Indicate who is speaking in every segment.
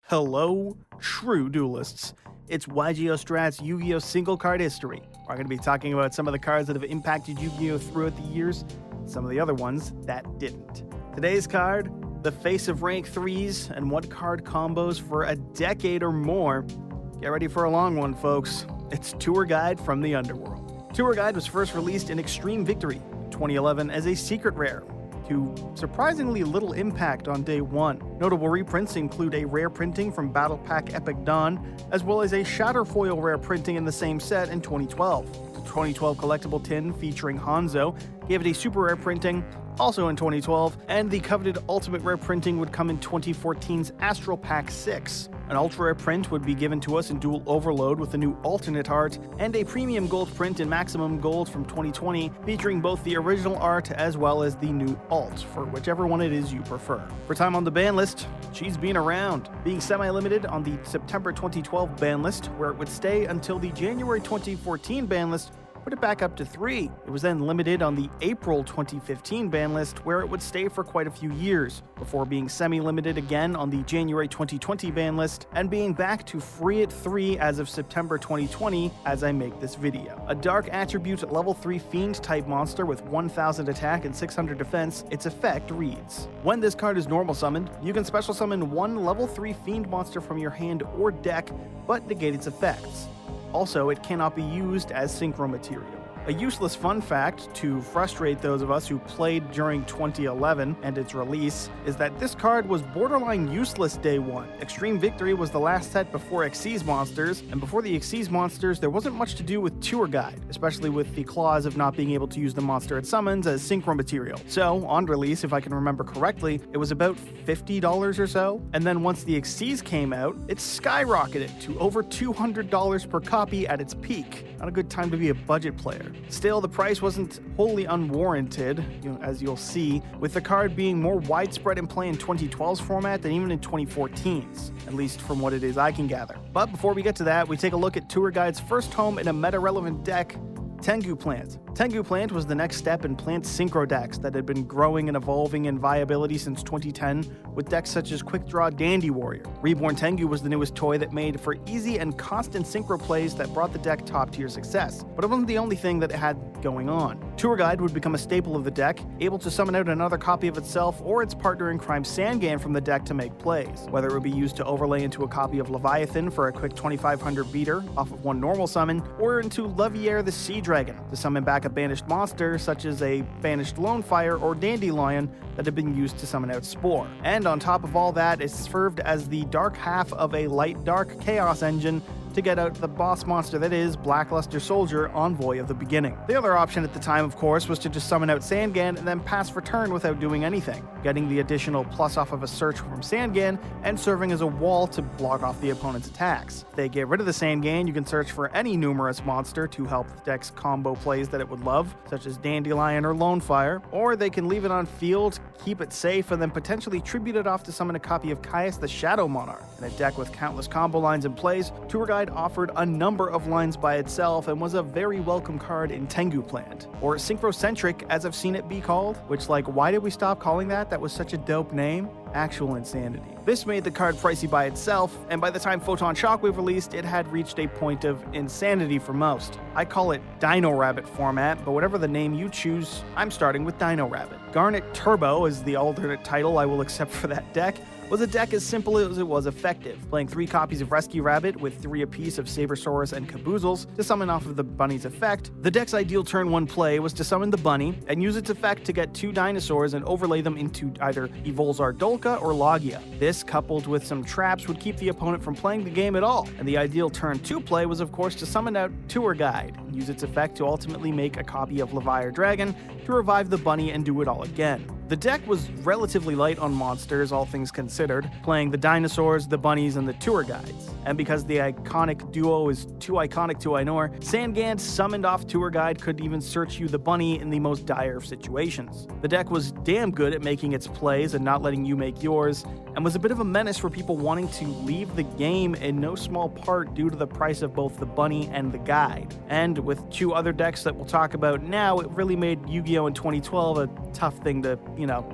Speaker 1: Hello, true duelists. It's YGO Strat's Yu-Gi-Oh! Single card history. We're going to be talking about some of the cards that have impacted Yu-Gi-Oh! Throughout the years, and some of the other ones that didn't. Today's card, the face of rank 3s and what card combos for a decade or more. Get ready for a long one, folks. It's Tour Guide from the Underworld. Tour Guide was first released in Extreme Victory in 2011 as a secret rare, to surprisingly little impact on day one. Notable reprints include a rare printing from Battle Pack Epic Dawn, as well as a Shatterfoil rare printing in the same set in 2012. The 2012 collectible tin featuring Hanzo gave it a super rare printing, also in 2012, and the coveted ultimate rare printing would come in 2014's Astral Pack 6. An ultra rare print would be given to us in Dual Overload with a new alternate art, and a premium gold print in Maximum Gold from 2020 featuring both the original art as well as the new alt, for whichever one it is you prefer. For time on the ban list, she's been around, being semi-limited on the September 2012 ban list, where it would stay until the January 2014 ban list put it back up to 3. It was then limited on the April 2015 ban list, where it would stay for quite a few years, before being semi-limited again on the January 2020 ban list, and being back to free at 3 as of September 2020 as I make this video. A dark attribute level 3 fiend type monster with 1000 attack and 600 defense, its effect reads: when this card is normal summoned, you can special summon one level 3 fiend monster from your hand or deck, but negate its effects. Also, it cannot be used as synchro material. A useless fun fact to frustrate those of us who played during 2011 and its release is that this card was borderline useless day one. Extreme Victory was the last set before Xyz monsters, and before the Xyz monsters there wasn't much to do with Tour Guide, especially with the clause of not being able to use the monster it summons as synchro material. So, on release, if I can remember correctly, it was about $50 or so, and then once the Xyz came out, it skyrocketed to over $200 per copy at its peak. Not a good time to be a budget player. Still, the price wasn't wholly unwarranted, as you'll see, with the card being more widespread in play in 2012's format than even in 2014's, at least from what it is I can gather. But before we get to that, we take a look at Tour Guide's first home in a meta-relevant deck, Tengu Plant. Tengu Plant was the next step in plant synchro decks that had been growing and evolving in viability since 2010, with decks such as Quick Draw Dandy Warrior. Reborn Tengu was the newest toy that made for easy and constant synchro plays that brought the deck top-tier success, but it wasn't the only thing that it had going on. Tour Guide would become a staple of the deck, able to summon out another copy of itself or its partner in crime Sangan from the deck to make plays, whether it would be used to overlay into a copy of Leviathan for a quick 2500 beater off of one normal summon, or into Levier the Sea Dragon to summon back a banished monster such as a banished Lonefire or Dandelion that had been used to summon out Spore. And on top of all that, it served as the dark half of a light-dark chaos engine to get out the boss monster that is Blackluster Soldier, Envoy of the Beginning. The other option at the time, of course, was to just summon out Sangan and then pass for turn without doing anything, getting the additional plus off of a search from Sangan and serving as a wall to block off the opponent's attacks. If they get rid of the Sangan, you can search for any numerous monster to help the deck's combo plays that it would love, such as Dandelion or Lonefire, or they can leave it on field, keep it safe, and then potentially tribute it off to summon a copy of Caius the Shadow Monarch. In a deck with countless combo lines and plays, Tour Guide offered a number of lines by itself and was a very welcome card in Tengu Plant, or Synchrocentric as I've seen it be called, which, like, why did we stop calling that? That was such a dope name. Actual insanity. This made the card pricey by itself, and by the time Photon Shockwave released, it had reached a point of insanity for most. I call it Dino Rabbit format, but whatever the name you choose, I'm starting with Dino Rabbit. Garnet Turbo is the alternate title I will accept for that deck. Was a deck as simple as it was effective, playing 3 copies of Rescue Rabbit with 3 apiece of Sabersaurus and Caboozles to summon off of the bunny's effect. The deck's ideal turn 1 play was to summon the bunny and use its effect to get 2 dinosaurs and overlay them into either Evolzar Dolka or Logia. This, coupled with some traps, would keep the opponent from playing the game at all, and the ideal turn 2 play was of course to summon out Tour Guide and use its effect to ultimately make a copy of Levier Dragon to revive the bunny and do it all again. The deck was relatively light on monsters, all things considered, playing the dinosaurs, the bunnies, and the tour guides. And because the iconic duo is too iconic to ignore, Sangan summoned off Tour Guide could even search you the bunny in the most dire of situations. The deck was damn good at making its plays and not letting you make yours, and was a bit of a menace for people wanting to leave the game in no small part due to the price of both the bunny and the guide. And with 2 other decks that we'll talk about now, it really made Yu-Gi-Oh! In 2012 a tough thing to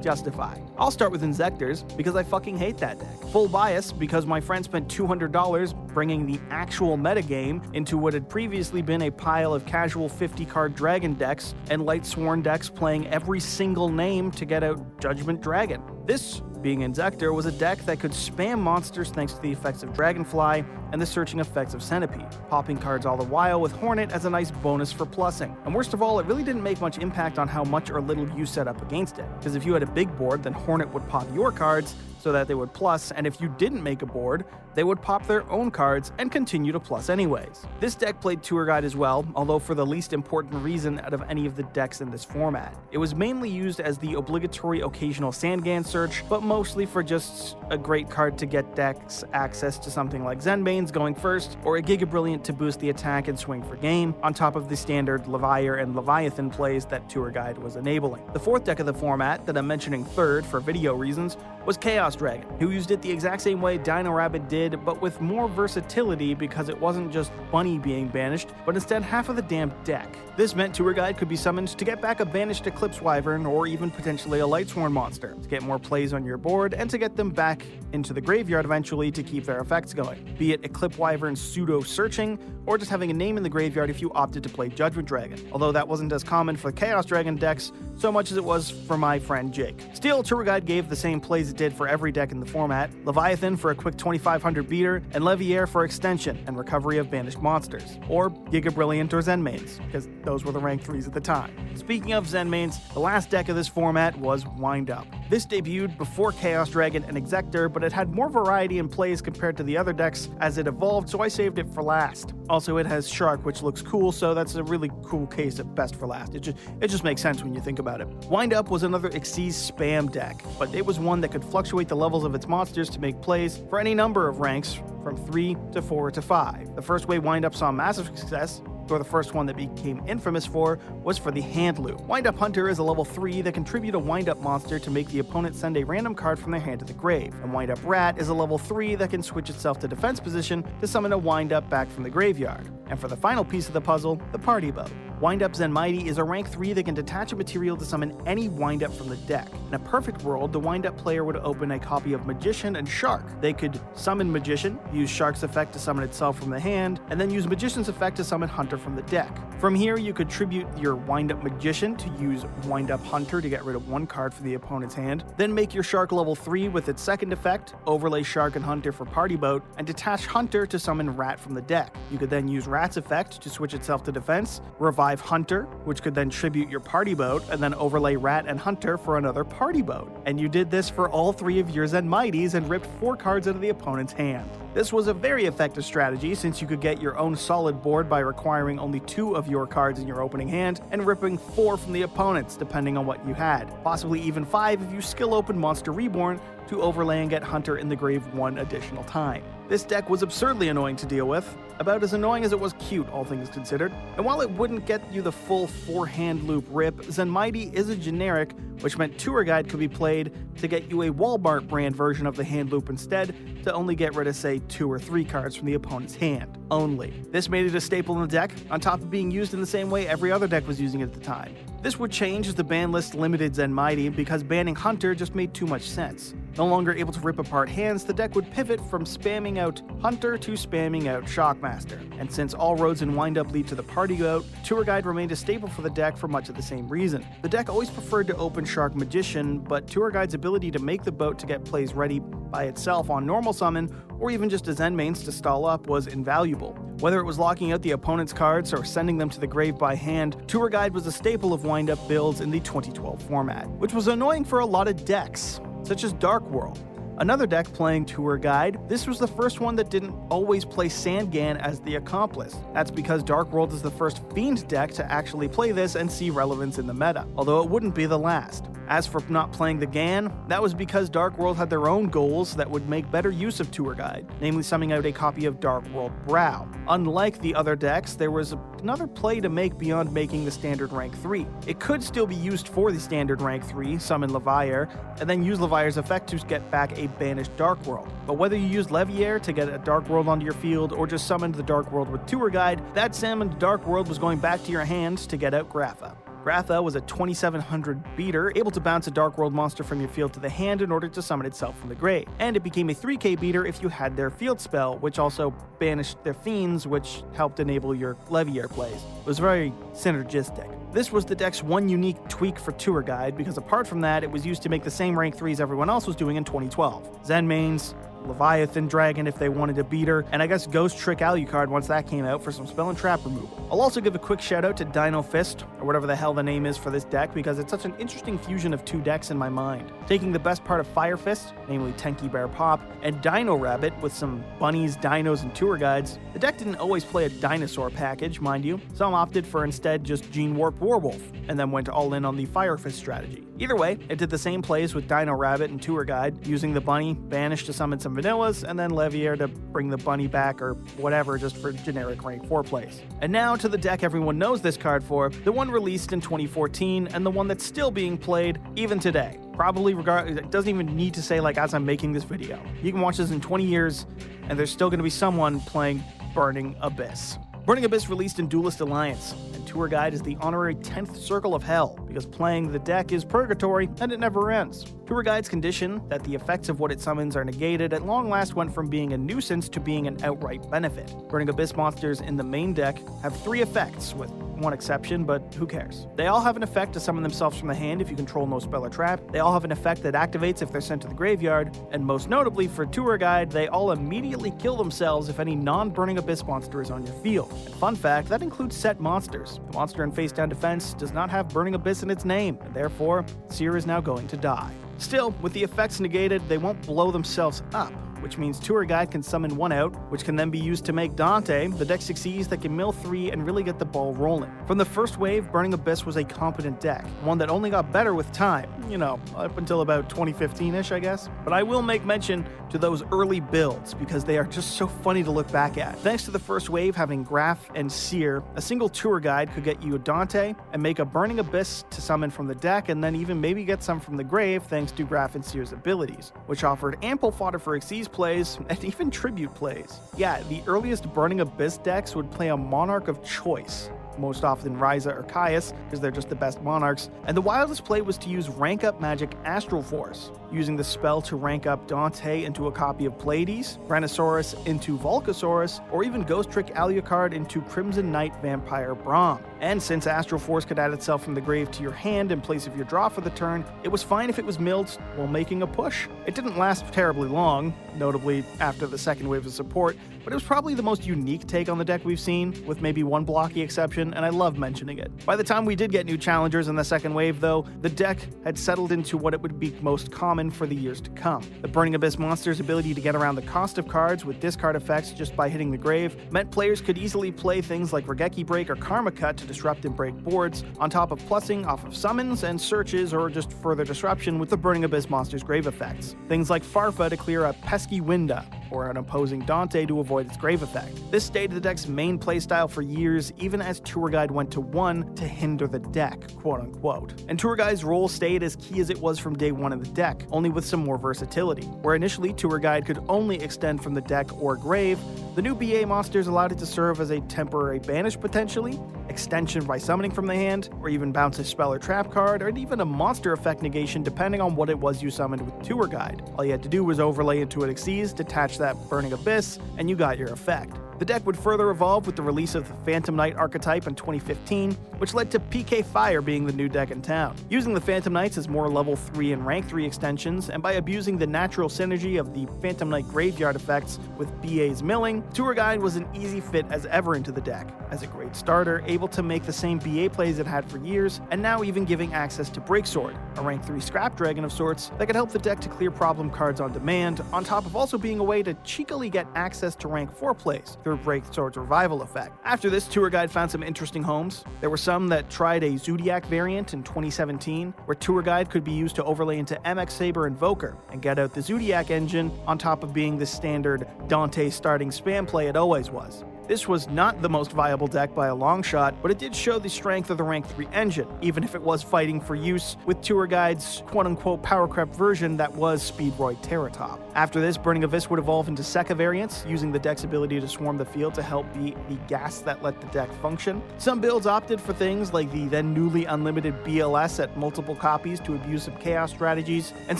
Speaker 1: justify. I'll start with Inzektors because I fucking hate that deck. Full bias because my friend spent $200 bringing the actual metagame into what had previously been a pile of casual 50-card dragon decks and light sworn decks playing every single name to get out Judgment Dragon. This, being Inzektor, was a deck that could spam monsters thanks to the effects of Dragonfly and the searching effects of Centipede, popping cards all the while with Hornet as a nice bonus for plussing. And worst of all, it really didn't make much impact on how much or little you set up against it, because if you had a big board, then Hornet would pop your cards so that they would plus, and if you didn't make a board, they would pop their own cards and continue to plus anyways. This deck played Tour Guide as well, although for the least important reason out of any of the decks in this format. It was mainly used as the obligatory occasional Sandgan search, but mostly for just a great card to get decks access to something like Zenbane's going first, or a Giga Brilliant to boost the attack and swing for game, on top of the standard Levier and Leviathan plays that Tour Guide was enabling. The fourth deck of the format, that I'm mentioning third for video reasons, was Chaos Dragon, who used it the exact same way Dino Rabbit did, but with more versatility because it wasn't just Bunny being banished, but instead half of the damn deck. This meant Tour Guide could be summoned to get back a banished Eclipse Wyvern or even potentially a Lightsworn monster, to get more plays on your board and to get them back into the graveyard eventually to keep their effects going, be it Eclipse Wyvern pseudo-searching or just having a name in the graveyard if you opted to play Judgment Dragon, although that wasn't as common for Chaos Dragon decks so much as it was for my friend Jake. Still, Tour Guide gave the same plays it did for every deck in the format: Leviathan for a quick 2500 beater, and Levier for extension and recovery of banished monsters, or Giga Brilliant or Zenmanes, because those were the rank 3s at the time. Speaking of Zenmanes, the last deck of this format was Wind Up. This debuted before Chaos Dragon and Inzektor, but it had more variety in plays compared to the other decks as it evolved, so I saved it for last. Also, it has Shark, which looks cool, so that's a really cool case of best for last. It just makes sense when you think about it. Wind Up was another Xyz spam deck, but it was one that could fluctuate the levels of its monsters to make plays for any number of ranks, from 3 to 4 to 5. The first way Wind Up saw massive success, or the first one that became infamous for, was for the hand loop. Wind Up Hunter is a level 3 that can tribute a Wind Up monster to make the opponent send a random card from their hand to the grave. And Wind Up Rat is a level 3 that can switch itself to defense position to summon a Wind Up back from the graveyard. And for the final piece of the puzzle, the Party Boat. Wind Up Zen Mighty is a rank 3 that can detach a material to summon any Wind Up from the deck. In a perfect world, the Wind Up player would open a copy of Magician and Shark. They could summon Magician, use Shark's effect to summon itself from the hand, and then use Magician's effect to summon Hunter from the deck. From here, you could tribute your Wind Up Magician to use Wind Up Hunter to get rid of one card from the opponent's hand, then make your Shark level 3 with its second effect, overlay Shark and Hunter for Party Boat, and detach Hunter to summon Rat from the deck. You could then use Rat's effect to switch itself to defense, revive Hunter, which could then tribute your Party Boat, and then overlay Rat and Hunter for another Party Boat. And you did this for all 3 of your Zen Mighties and ripped 4 cards out of the opponent's hand. This was a very effective strategy since you could get your own solid board by requiring only 2 of your cards in your opening hand and ripping 4 from the opponent's depending on what you had, possibly even 5 if you skill open Monster Reborn to overlay and get Hunter in the grave 1 additional time. This deck was absurdly annoying to deal with, about as annoying as it was cute, all things considered. And while it wouldn't get you the full 4-hand loop rip, Zen Mighty is a generic, which meant Tour Guide could be played to get you a Walmart brand version of the hand loop instead, to only get rid of, say, 2 or 3 cards from the opponent's hand, only. This made it a staple in the deck, on top of being used in the same way every other deck was using it at the time. This would change as the ban list limited Zen Mighty, because banning Hunter just made too much sense. No longer able to rip apart hands, the deck would pivot from spamming out Hunter to spamming out Shockmaster. And since all roads in Wind Up lead to the Party Boat, Tour Guide remained a staple for the deck for much of the same reason. The deck always preferred to open Shark Magician, but Tour Guide's ability to make the boat to get plays ready by itself on normal summon, or even just as Zenmanes to stall up, was invaluable. Whether it was locking out the opponent's cards or sending them to the grave by hand, Tour Guide was a staple of Wind Up builds in the 2012 format, which was annoying for a lot of decks, such as Dark World. Another deck playing Tour Guide, this was the first one that didn't always play Sandgan as the accomplice. That's because Dark World is the first Fiend deck to actually play this and see relevance in the meta, although it wouldn't be the last. As for not playing the Gan, that was because Dark World had their own goals that would make better use of Tour Guide, namely summoning out a copy of Dark World Brow. Unlike the other decks, there was another play to make beyond making the standard rank 3. It could still be used for the standard rank 3, summon Levier, and then use Levier's effect to get back a banished Dark World. But whether you used Levier to get a Dark World onto your field or just summoned the Dark World with Tour Guide, that summoned Dark World was going back to your hands to get out Grapha. Gratha was a 2700 beater, able to bounce a Dark World monster from your field to the hand in order to summon itself from the grave. And it became a 3k beater if you had their field spell, which also banished their fiends, which helped enable your Levier plays. It was very synergistic. This was the deck's one unique tweak for Tour Guide, because apart from that, it was used to make the same rank 3s everyone else was doing in 2012. Zen mains, Leviathan Dragon if they wanted a beater, and I guess Ghost Trick Alucard once that came out for some spell and trap removal. I'll also give a quick shout out to Dino Fist, or whatever the hell the name is for this deck, because it's such an interesting fusion of two decks in my mind. Taking the best part of Fire Fist, namely Tenki Bear Pop, and Dino Rabbit with some bunnies, dinos, and tour guides, the deck didn't always play a dinosaur package, mind you. Some opted for instead just Gene Warp Warwolf, and then went all in on the Fire Fist strategy. Either way, it did the same plays with Dino Rabbit and Tour Guide, using the bunny, banish to summon some vanillas, and then Levier to bring the bunny back or whatever just for generic rank 4 plays. And now to the deck everyone knows this card for, the one released in 2014 and the one that's still being played even today. Probably it doesn't even need to say like as I'm making this video. You can watch this in 20 years and there's still going to be someone playing Burning Abyss. Burning Abyss released in Duelist Alliance, and Tour Guide is the honorary 10th Circle of Hell, because playing the deck is purgatory, and it never ends. Tour Guide's condition that the effects of what it summons are negated at long last went from being a nuisance to being an outright benefit. Burning Abyss monsters in the main deck have 3 effects, with one exception, but who cares? They all have an effect to summon themselves from the hand if you control no spell or trap, they all have an effect that activates if they're sent to the graveyard, and most notably for Tour Guide, they all immediately kill themselves if any non-Burning Abyss monster is on your field. And fun fact, that includes set monsters. The monster in face down defense does not have Burning Abyss in its name, and therefore, Seer is now going to die. Still, with the effects negated, they won't blow themselves up, which means Tour Guide can summon one out, which can then be used to make Dante, the deck succeeds that can mill 3 and really get the ball rolling. From the first wave, Burning Abyss was a competent deck, one that only got better with time, you know, up until about 2015-ish, I guess. But I will make mention to those early builds, because they are just so funny to look back at. Thanks to the first wave having Graph and Seer, a single Tour Guide could get you a Dante and make a Burning Abyss to summon from the deck, and then even maybe get some from the grave thanks to Graph and Seer's abilities, which offered ample fodder for Xyz plays, and even tribute plays. Yeah, the earliest Burning Abyss decks would play a Monarch of choice, most often Ryza or Caius, because they're just the best monarchs, and the wildest play was to use rank up magic Astral Force, using the spell to rank up Dante into a copy of Pleiades, Brontosaurus into Volcasaurus, or even Ghost Trick Alucard into Crimson Knight Vampire Braum. And since Astral Force could add itself from the grave to your hand in place of your draw for the turn, it was fine if it was milled while making a push. It didn't last terribly long, notably after the second wave of support, but it was probably the most unique take on the deck we've seen, with maybe one blocky exception, and I love mentioning it. By the time we did get new challengers in the second wave, though, the deck had settled into what it would be most common for the years to come. The Burning Abyss monster's ability to get around the cost of cards with discard effects just by hitting the grave meant players could easily play things like Regeki Break or Karma Cut to disrupt and break boards, on top of plussing off of summons and searches or just further disruption with the Burning Abyss monster's grave effects. Things like Farfa to clear a pesky Winda, or an opposing Dante to avoid its grave effect. This stayed the deck's main playstyle for years, even as Tour Guide went to 1 to hinder the deck, quote unquote. And Tour Guide's role stayed as key as it was from day 1 in the deck, only with some more versatility. Where initially Tour Guide could only extend from the deck or grave, the new BA monsters allowed it to serve as a temporary banish potentially, extension by summoning from the hand, or even bounce a spell or trap card, or even a monster effect negation depending on what it was you summoned with Tour Guide. All you had to do was overlay into an Xyz, detach that Burning Abyss, and you got your effect. The deck would further evolve with the release of the Phantom Knight archetype in 2015, which led to PK Fire being the new deck in town. Using the Phantom Knights as more level 3 and rank 3 extensions, and by abusing the natural synergy of the Phantom Knight graveyard effects with BA's milling, Tour Guide was an easy fit as ever into the deck. As a great starter, able to make the same BA plays it had for years, and now even giving access to Breaksword, a rank 3 scrap dragon of sorts that could help the deck to clear problem cards on demand, on top of also being a way to cheekily get access to rank 4 plays through Breaksword's revival effect. After this, Tour Guide found some interesting homes. There were some that tried a Zodiac variant in 2017, where Tour Guide could be used to overlay into MX Saber Invoker and get out the Zodiac engine, on top of being the standard Dante starting spam play it always was. This was not the most viable deck by a long shot, but it did show the strength of the rank 3 engine, even if it was fighting for use with Tour Guide's quote-unquote power crept version that was Speedroid Terratop. After this, Burning Abyss would evolve into Sekka variants, using the deck's ability to swarm the field to help beat the gas that let the deck function. Some builds opted for things like the then newly unlimited BLS at multiple copies to abuse some chaos strategies, and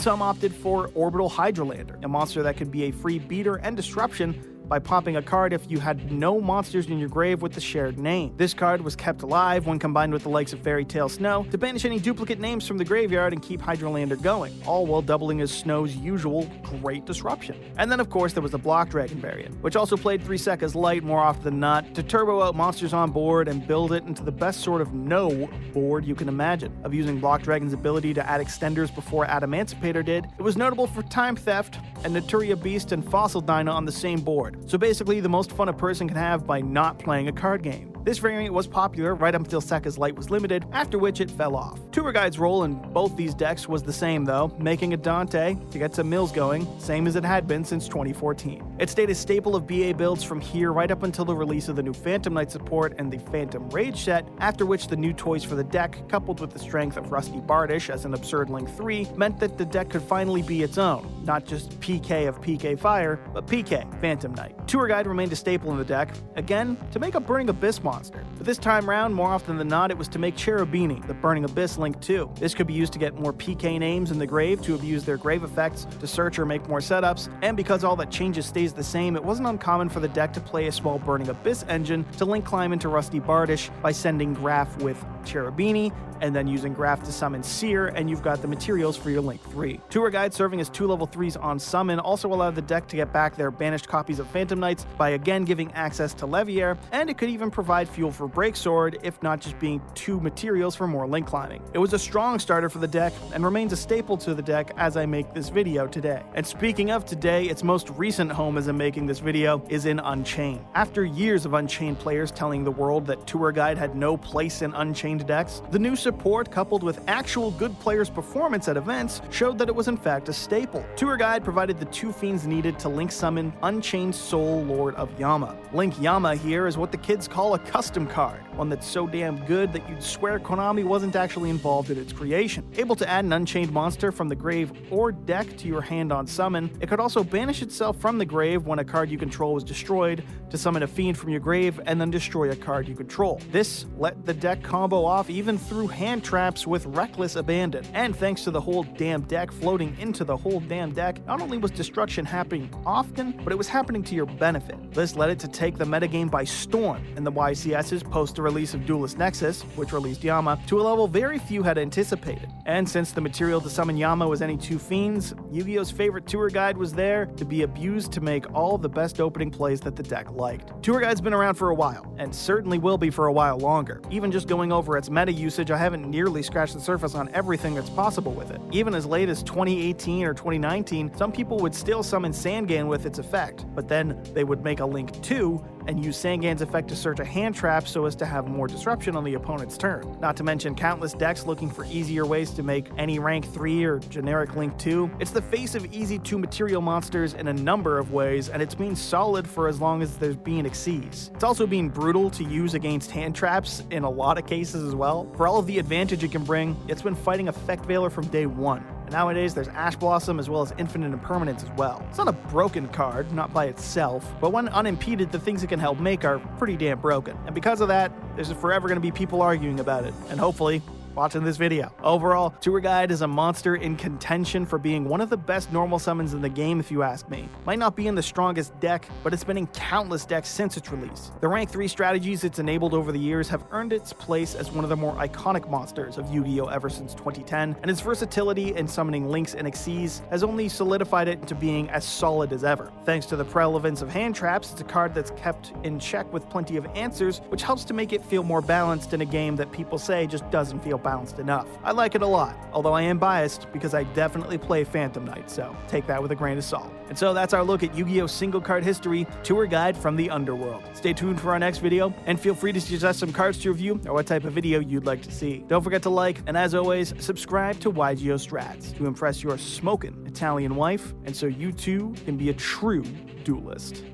Speaker 1: some opted for Orbital Hydrolander, a monster that could be a free beater and disruption by popping a card if you had no monsters in your grave with the shared name. This card was kept alive when combined with the likes of Fairy Tail Snow to banish any duplicate names from the graveyard and keep Hydrolander going, all while doubling as Snow's usual great disruption. And then of course there was the Block Dragon variant, which also played 3 Sekkas light more often than not to turbo out monsters on board and build it into the best sort of no board you can imagine. Of using Block Dragon's ability to add extenders before Adamancipator did, it was notable for Time Theft and Naturia Beast and Fossil Dino on the same board. So basically the most fun a person can have by not playing a card game. This variant was popular right up until Sekka's Light was limited, after which it fell off. Tour Guide's role in both these decks was the same though, making a Dante to get some mills going, same as it had been since 2014. It stayed a staple of BA builds from here right up until the release of the new Phantom Knight support and the Phantom Rage set, after which the new toys for the deck, coupled with the strength of Rusty Bardish as an absurd Link 3, meant that the deck could finally be its own, not just PK of PK Fire, but PK, Phantom Knight. Tour Guide remained a staple in the deck, again, to make a Burning Abyss monster. But this time round, more often than not, it was to make Cherubini, the Burning Abyss Link 2. This could be used to get more PK names in the grave to abuse their grave effects, to search or make more setups, and because all that changes stays the same, it wasn't uncommon for the deck to play a small Burning Abyss engine to link climb into Rusty Bardish by sending Graph with Cherubini, and then using Graph to summon Seer, and you've got the materials for your Link 3. Tour Guide serving as 2 level 3s on summon also allowed the deck to get back their banished copies of Phantom Knights by again giving access to Leviair, and it could even provide fuel for Breaksword, if not just being 2 materials for more Link climbing. It was a strong starter for the deck, and remains a staple to the deck as I make this video today. And speaking of today, its most recent home as I'm making this video is in Unchained. After years of Unchained players telling the world that Tour Guide had no place in Unchained decks, the new support coupled with actual good players' performance at events showed that it was in fact a staple. Tour Guide provided the 2 fiends needed to Link summon Unchained Soul Lord of Yama. Link Yama here is what the kids call a custom card, one that's so damn good that you'd swear Konami wasn't actually involved in its creation. Able to add an Unchained monster from the grave or deck to your hand on summon, it could also banish itself from the grave when a card you control was destroyed, to summon a fiend from your grave and then destroy a card you control. This let the deck combo off even through hand traps with Reckless Abandon. And thanks to the whole damn deck floating into the whole damn deck, not only was destruction happening often, but it was happening to your benefit. This led it to take the metagame by storm in the YCS's post the release of Duelist Nexus, which released Yama, to a level very few had anticipated. And since the material to summon Yama was any 2 fiends, Yu-Gi-Oh's favorite Tour Guide was there to be abused to make all the best opening plays that the deck liked. Tour Guide's been around for a while, and certainly will be for a while longer. Even just going over its meta usage, I haven't nearly scratched the surface on everything that's possible with it. Even as late as 2018 or 2019, some people would still summon Sangan with its effect, but then they would make a Link 2 and use Sangan's effect to search a hand trap so as to have more disruption on the opponent's turn. Not to mention countless decks looking for easier ways to make any rank 3 or generic Link 2. It's the face of easy 2 material monsters in a number of ways, and it's been solid for as long as there's been Xyz. It's also been brutal to use against hand traps in a lot of cases as well. For all of the advantage it can bring, it's been fighting Effect Veiler from day one. And nowadays there's Ash Blossom as well as Infinite Impermanence as well. It's not a broken card, not by itself, but when unimpeded, the things it can help make are pretty damn broken. And because of that, there's forever going to be people arguing about it, and hopefully watching this video. Overall, Tour Guide is a monster in contention for being one of the best normal summons in the game if you ask me. Might not be in the strongest deck, but it's been in countless decks since its release. The rank 3 strategies it's enabled over the years have earned its place as one of the more iconic monsters of Yu-Gi-Oh! Ever since 2010, and its versatility in summoning Links and Xyz has only solidified it into being as solid as ever. Thanks to the prevalence of hand traps, it's a card that's kept in check with plenty of answers, which helps to make it feel more balanced in a game that people say just doesn't feel balanced enough. I like it a lot, although I am biased because I definitely play Phantom Knight, so take that with a grain of salt. And so that's our look at Yu-Gi-Oh! Single card history, Tour Guide from the Underworld. Stay tuned for our next video, and feel free to suggest some cards to review or what type of video you'd like to see. Don't forget to like, and as always, subscribe to YGO Strats to impress your smokin' Italian wife, and so you too can be a true duelist.